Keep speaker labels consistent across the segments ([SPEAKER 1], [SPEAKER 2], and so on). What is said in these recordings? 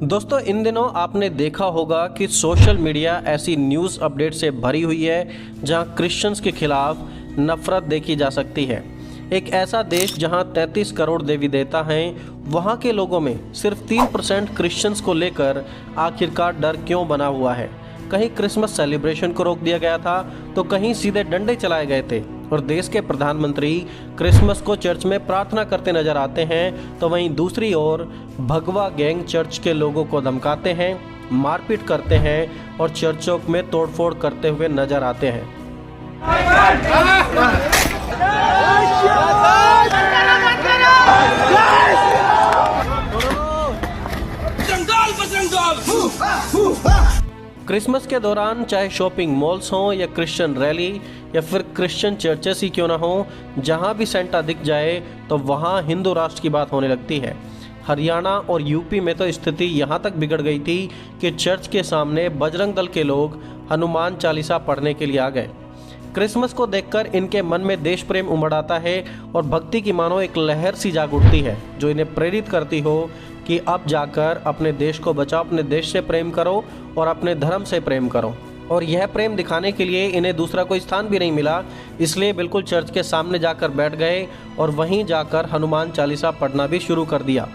[SPEAKER 1] दोस्तों, इन दिनों आपने देखा होगा कि सोशल मीडिया ऐसी न्यूज़ अपडेट से भरी हुई है जहां क्रिश्चियंस के खिलाफ नफरत देखी जा सकती है। एक ऐसा देश जहां 33 करोड़ देवी देवता हैं, वहां के लोगों में सिर्फ 3% क्रिश्चियंस को लेकर आखिरकार डर क्यों बना हुआ है। कहीं क्रिसमस सेलिब्रेशन को रोक दिया गया था तो कहीं सीधे डंडे चलाए गए थे और देश के प्रधानमंत्री क्रिसमस को चर्च में प्रार्थना करते नजर आते हैं, तो वहीं दूसरी ओर भगवा गैंग चर्च के लोगों को धमकाते हैं, मारपीट करते हैं और चर्चों में तोड़फोड़ करते हुए नजर आते हैं। क्रिसमस के दौरान चाहे शॉपिंग मॉल्स हों या क्रिश्चियन रैली या फिर क्रिश्चियन चर्चेस ही क्यों ना हो, जहां भी सेंटा दिख जाए तो वहां हिंदू राष्ट्र की बात होने लगती है। हरियाणा और यूपी में तो स्थिति यहां तक बिगड़ गई थी कि चर्च के सामने बजरंग दल के लोग हनुमान चालीसा पढ़ने के लिए आ गए। क्रिसमस को देखकर इनके मन में देश प्रेम उमड़ आता है और भक्ति की मानो एक लहर सी जाग उठती है जो इन्हें प्रेरित करती हो कि अब जाकर अपने देश को बचाओ, अपने देश से प्रेम करो और अपने धर्म से प्रेम करो। और यह प्रेम दिखाने के लिए इन्हें दूसरा कोई स्थान भी नहीं मिला, इसलिए बिल्कुल चर्च के सामने जाकर बैठ गए और वहीं जाकर हनुमान चालीसा पढ़ना भी शुरू कर दिया।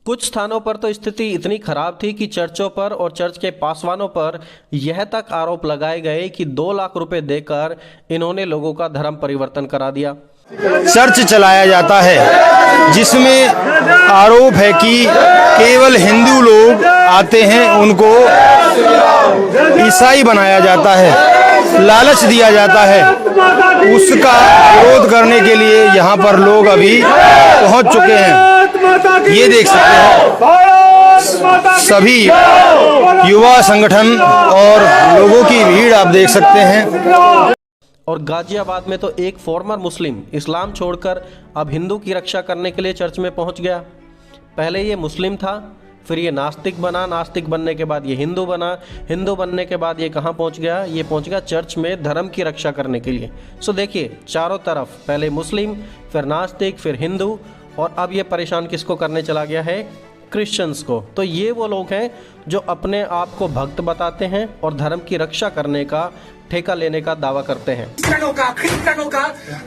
[SPEAKER 1] कुछ स्थानों पर तो स्थिति इतनी खराब थी कि चर्चों पर और चर्च के पासवानों पर यह तक आरोप लगाए गए कि 2 लाख रुपए देकर इन्होंने लोगों का धर्म परिवर्तन करा दिया।
[SPEAKER 2] चर्च चलाया जाता है जिसमें आरोप है कि केवल हिंदू लोग आते हैं, उनको ईसाई बनाया जाता है, लालच दिया जाता है। उसका विरोध करने के लिए यहाँ पर लोग अभी पहुँच चुके हैं। ये देख सकते हैं, सभी युवा संगठन और लोगों की भीड़ आप देख सकते हैं।
[SPEAKER 1] और गाजियाबाद में तो एक फॉर्मर मुस्लिम इस्लाम छोड़कर अब हिंदू की रक्षा करने के लिए चर्च में पहुंच गया। पहले ये मुस्लिम था, फिर ये नास्तिक बना, नास्तिक बनने के बाद ये हिंदू बना, हिंदू बनने के बाद ये कहाँ पहुंच गया? ये पहुंच गया चर्च में धर्म की रक्षा करने के लिए। सो देखिए, चारों तरफ पहले मुस्लिम, फिर नास्तिक, फिर हिंदू, और अब ये परेशान किसको करने चला गया है? क्रिश्चियंस को। तो ये वो लोग हैं जो अपने आप को भक्त बताते हैं और धर्म की रक्षा करने का ठेका लेने का दावा करते हैं।
[SPEAKER 3] क्रिश्चियनों का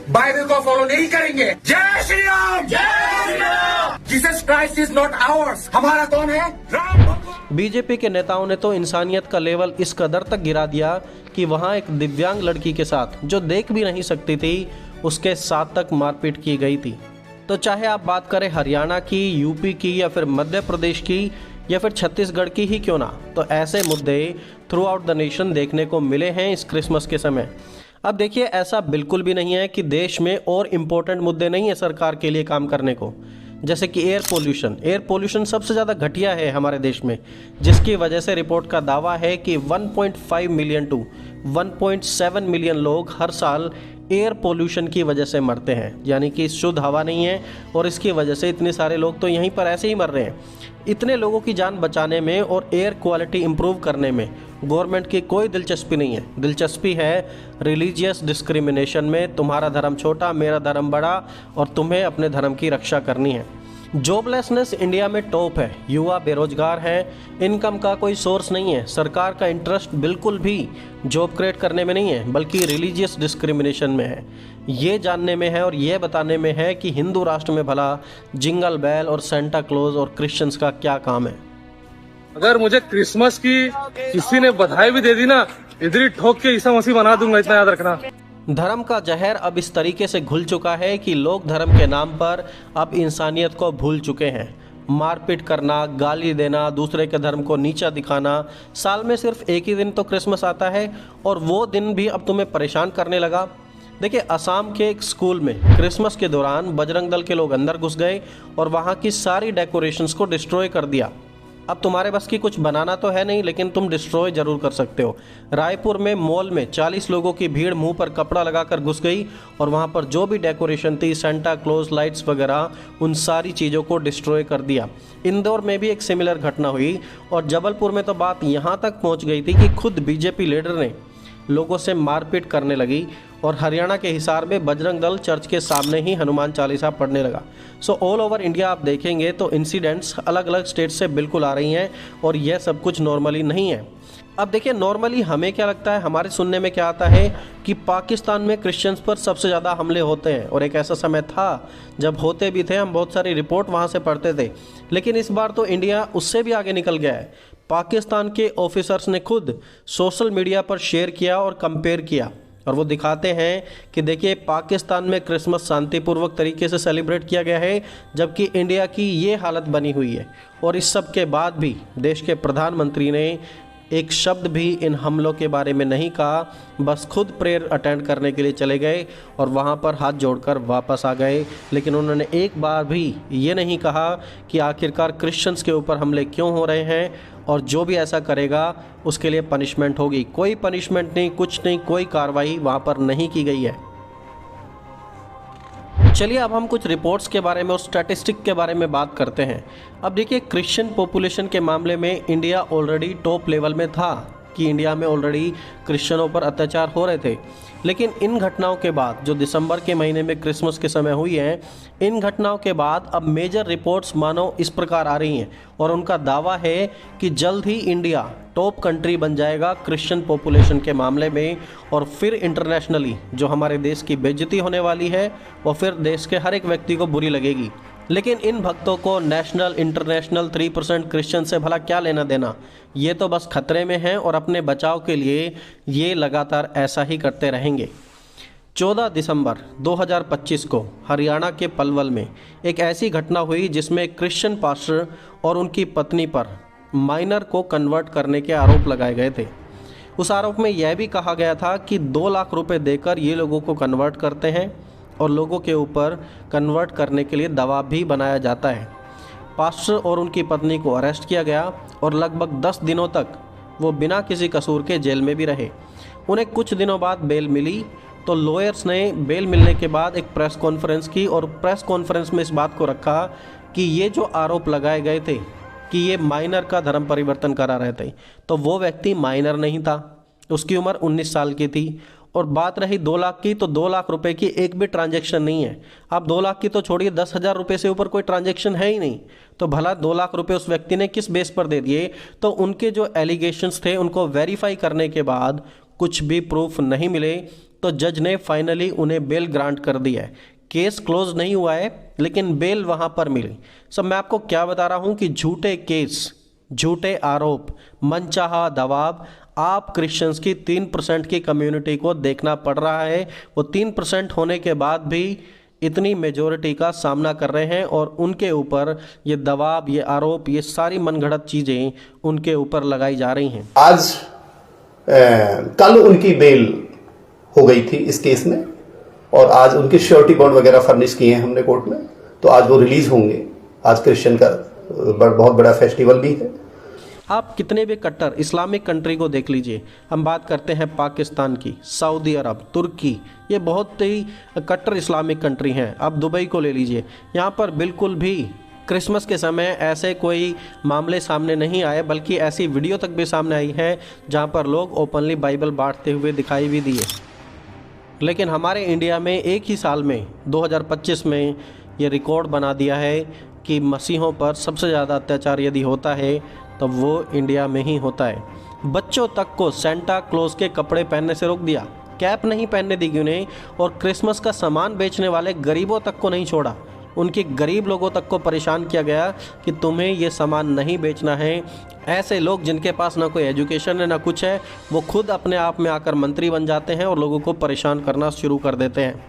[SPEAKER 3] बाइबल को फॉलो नहीं करेंगे। जय श्री राम, जय Shri Ram. Jesus Christ is not hours. हमारा कौन है? राम।
[SPEAKER 1] बीजेपी के नेताओं ने तो इंसानियत का लेवल इस कदर तक गिरा दिया कि वहां एक दिव्यांग लड़की के साथ, जो देख भी नहीं सकती थी, उसके साथ तक मारपीट की गई थी। तो चाहे आप बात करें हरियाणा की, यूपी की या फिर मध्य प्रदेश की या फिर छत्तीसगढ़ की ही क्यों ना, तो ऐसे मुद्दे थ्रू आउट द नेशन देखने को मिले हैं इस क्रिसमस के समय। अब देखिए, ऐसा बिल्कुल भी नहीं है कि देश में और इम्पोर्टेंट मुद्दे नहीं है सरकार के लिए काम करने को, जैसे कि एयर पोल्यूशन सबसे ज़्यादा घटिया है हमारे देश में, जिसकी वजह से रिपोर्ट का दावा है कि 1.5 मिलियन टू 1.7 मिलियन लोग हर साल एयर पोल्यूशन की वजह से मरते हैं, यानी कि शुद्ध हवा नहीं है और इसकी वजह से इतने सारे लोग तो यहीं पर ऐसे ही मर रहे हैं। इतने लोगों की जान बचाने में और एयर क्वालिटी इंप्रूव करने में गवर्नमेंट की कोई दिलचस्पी नहीं है। दिलचस्पी है रिलीजियस डिस्क्रिमिनेशन में, तुम्हारा धर्म छोटा, मेरा धर्म बड़ा, और तुम्हें अपने धर्म की रक्षा करनी है। जॉबलेसनेस इंडिया में टॉप है, युवा बेरोजगार है, इनकम का कोई सोर्स नहीं है। सरकार का इंटरेस्ट बिल्कुल भी जॉब क्रिएट करने में नहीं है, बल्कि रिलीजियस डिस्क्रिमिनेशन में है। ये जानने में है और ये बताने में है कि हिंदू राष्ट्र में भला जिंगल बेल और सेंटा क्लॉज और क्रिश्चियंस का क्या काम है।
[SPEAKER 4] अगर मुझे क्रिसमस की किसी ने बधाई भी दे दी ना, इधर ही ठोक के ईसा मसीह बना दूंगा, इतना याद रखना।
[SPEAKER 1] धर्म का जहर अब इस तरीके से घुल चुका है कि लोग धर्म के नाम पर अब इंसानियत को भूल चुके हैं। मारपीट करना, गाली देना, दूसरे के धर्म को नीचा दिखाना। साल में सिर्फ एक ही दिन तो क्रिसमस आता है और वो दिन भी अब तुम्हें परेशान करने लगा। देखिए, असम के एक स्कूल में क्रिसमस के दौरान बजरंग दल के लोग अंदर घुस गए और वहाँ की सारी डेकोरेशंस को डिस्ट्रॉय कर दिया। अब तुम्हारे बस की कुछ बनाना तो है नहीं, लेकिन तुम डिस्ट्रॉय जरूर कर सकते हो। रायपुर में मॉल में 40 लोगों की भीड़ मुंह पर कपड़ा लगाकर घुस गई और वहां पर जो भी डेकोरेशन थी, सेंटा क्लॉज, लाइट्स वगैरह, उन सारी चीज़ों को डिस्ट्रॉय कर दिया। इंदौर में भी एक सिमिलर घटना हुई और जबलपुर में तो बात यहां तक पहुंच गई थी कि खुद बीजेपी लीडर ने लोगों से मारपीट करने लगी और हरियाणा के हिसार में बजरंग दल चर्च के सामने ही हनुमान चालीसा पढ़ने लगा। सो ऑल ओवर इंडिया आप देखेंगे तो इंसिडेंट्स अलग अलग स्टेट से बिल्कुल आ रही हैं और यह सब कुछ नॉर्मली नहीं है। अब देखिए नॉर्मली हमें क्या लगता है, हमारे सुनने में क्या आता है कि पाकिस्तान में क्रिश्चियंस पर सबसे ज़्यादा हमले होते हैं और एक ऐसा समय था जब होते भी थे, हम बहुत सारी रिपोर्ट वहाँ से पढ़ते थे। लेकिन इस बार तो इंडिया उससे भी आगे निकल गया है। पाकिस्तान के ऑफिसर्स ने खुद सोशल मीडिया पर शेयर किया और कंपेयर किया और वो दिखाते हैं कि देखिए पाकिस्तान में क्रिसमस शांतिपूर्वक तरीके से सेलिब्रेट किया गया है, जबकि इंडिया की ये हालत बनी हुई है। और इस सब के बाद भी देश के प्रधानमंत्री ने एक शब्द भी इन हमलों के बारे में नहीं कहा, बस खुद प्रेयर अटेंड करने के लिए चले गए और वहाँ पर हाथ जोड़कर वापस आ गए। लेकिन उन्होंने एक बार भी ये नहीं कहा कि आखिरकार क्रिश्चियंस के ऊपर हमले क्यों हो रहे हैं और जो भी ऐसा करेगा उसके लिए पनिशमेंट होगी। कोई पनिशमेंट नहीं, कुछ नहीं, कोई कार्रवाई वहाँ पर नहीं की गई है। चलिए अब हम कुछ रिपोर्ट्स के बारे में और स्टैटिस्टिक के बारे में बात करते हैं। अब देखिए क्रिश्चियन पॉपुलेशन के मामले में इंडिया ऑलरेडी टॉप लेवल में था कि इंडिया में ऑलरेडी क्रिश्चियनों पर अत्याचार हो रहे थे। लेकिन इन घटनाओं के बाद जो दिसंबर के महीने में क्रिसमस के समय हुई हैं, इन घटनाओं के बाद अब मेजर रिपोर्ट्स मानो इस प्रकार आ रही हैं और उनका दावा है कि जल्द ही इंडिया टॉप कंट्री बन जाएगा क्रिश्चियन पॉपुलेशन के मामले में और फिर इंटरनेशनली जो हमारे देश की बेइज्जती होने वाली है वो फिर देश के हर एक व्यक्ति को बुरी लगेगी। लेकिन इन भक्तों को नेशनल इंटरनेशनल 3% क्रिश्चियन से भला क्या लेना देना, ये तो बस खतरे में हैं और अपने बचाव के लिए ये लगातार ऐसा ही करते रहेंगे। 14 दिसंबर 2025 को हरियाणा के पलवल में एक ऐसी घटना हुई जिसमें क्रिश्चियन पास्टर और उनकी पत्नी पर माइनर को कन्वर्ट करने के आरोप लगाए गए थे। उस आरोप में यह भी कहा गया था कि 2 लाख रुपए देकर ये लोगों को कन्वर्ट करते हैं और लोगों के ऊपर कन्वर्ट करने के लिए दबाव भी बनाया जाता है। पास्टर और उनकी पत्नी को अरेस्ट किया गया और लगभग 10 दिनों तक वो बिना किसी कसूर के जेल में भी रहे। उन्हें कुछ दिनों बाद बेल मिली तो लॉयर्स ने बेल मिलने के बाद एक प्रेस कॉन्फ्रेंस की और प्रेस कॉन्फ्रेंस में इस बात को रखा कि ये जो आरोप लगाए गए थे कि ये माइनर का धर्म परिवर्तन करा रहे थे, तो वो व्यक्ति माइनर नहीं था, उसकी उम्र 19 साल की थी। और बात रही 2 लाख की, तो 2 लाख रुपए की एक भी ट्रांजैक्शन नहीं है। अब 2 लाख की तो छोड़िए, 10,000 रुपये से ऊपर कोई ट्रांजैक्शन है ही नहीं। तो भला 2 लाख रुपए उस व्यक्ति ने किस बेस पर दे दिए? तो उनके जो एलिगेशंस थे उनको वेरीफाई करने के बाद कुछ भी प्रूफ नहीं मिले तो जज ने फाइनली उन्हें बेल ग्रांट कर दिया है। केस क्लोज नहीं हुआ है लेकिन बेल वहाँ पर मिली। सब मैं आपको क्या बता रहा हूँ कि झूठे केस, झूठे आरोप, मनचाहा दबाव आप क्रिश्चियंस की 3% की कम्युनिटी को देखना पड़ रहा है। वो 3% होने के बाद भी इतनी मेजॉरिटी का सामना कर रहे हैं और उनके ऊपर ये दबाव, ये आरोप, ये सारी मनगढ़ंत चीज़ें उनके ऊपर लगाई जा रही हैं।
[SPEAKER 5] आज कल उनकी बेल हो गई थी इस केस में और आज उनके श्योरिटी बॉन्ड वगैरह फर्निश किए हैं हमने कोर्ट में, तो आज वो रिलीज होंगे। आज क्रिश्चियन का बहुत बड़ा फेस्टिवल भी है।
[SPEAKER 1] आप कितने भी कट्टर इस्लामिक कंट्री को देख लीजिए, हम बात करते हैं पाकिस्तान की, सऊदी अरब, तुर्की, ये बहुत ही कट्टर इस्लामिक कंट्री हैं। आप दुबई को ले लीजिए, यहाँ पर बिल्कुल भी क्रिसमस के समय ऐसे कोई मामले सामने नहीं आए, बल्कि ऐसी वीडियो तक भी सामने आई है जहाँ पर लोग ओपनली बाइबल बांटते हुए दिखाई भी दिए। लेकिन हमारे इंडिया में एक ही साल में 2025 में ये रिकॉर्ड बना दिया है कि मसीहों पर सबसे ज़्यादा अत्याचार यदि होता है तो वो इंडिया में ही होता है। बच्चों तक को सेंटा क्लॉज के कपड़े पहनने से रोक दिया, कैप नहीं पहनने दी उन्हें, और क्रिसमस का सामान बेचने वाले गरीबों तक को नहीं छोड़ा। उनके गरीब लोगों तक को परेशान किया गया कि तुम्हें ये सामान नहीं बेचना है। ऐसे लोग जिनके पास ना कोई एजुकेशन है ना कुछ है, वो खुद अपने आप में आकर मंत्री बन जाते हैं और लोगों को परेशान करना शुरू कर देते हैं।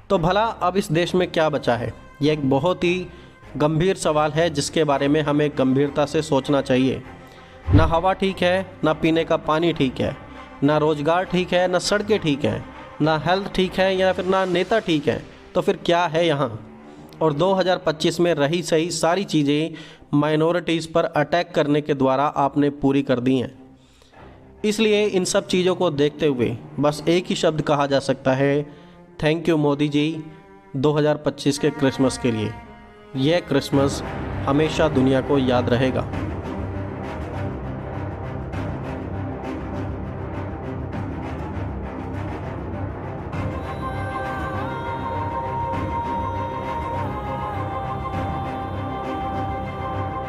[SPEAKER 1] तो भला अब इस देश में क्या बचा है? ये एक बहुत ही गंभीर सवाल है जिसके बारे में हमें गंभीरता से सोचना चाहिए। ना हवा ठीक है, ना पीने का पानी ठीक है, ना रोज़गार ठीक है, ना सड़कें ठीक हैं, ना हेल्थ ठीक है, या फिर ना नेता ठीक है। तो फिर क्या है यहाँ? और 2025 में रही सही सारी चीज़ें माइनॉरिटीज़ पर अटैक करने के द्वारा आपने पूरी कर दी हैं। इसलिए इन सब चीज़ों को देखते हुए बस एक ही शब्द कहा जा सकता है, थैंक यू मोदी जी 2025 के क्रिसमस के लिए। यह क्रिसमस हमेशा दुनिया को याद रहेगा।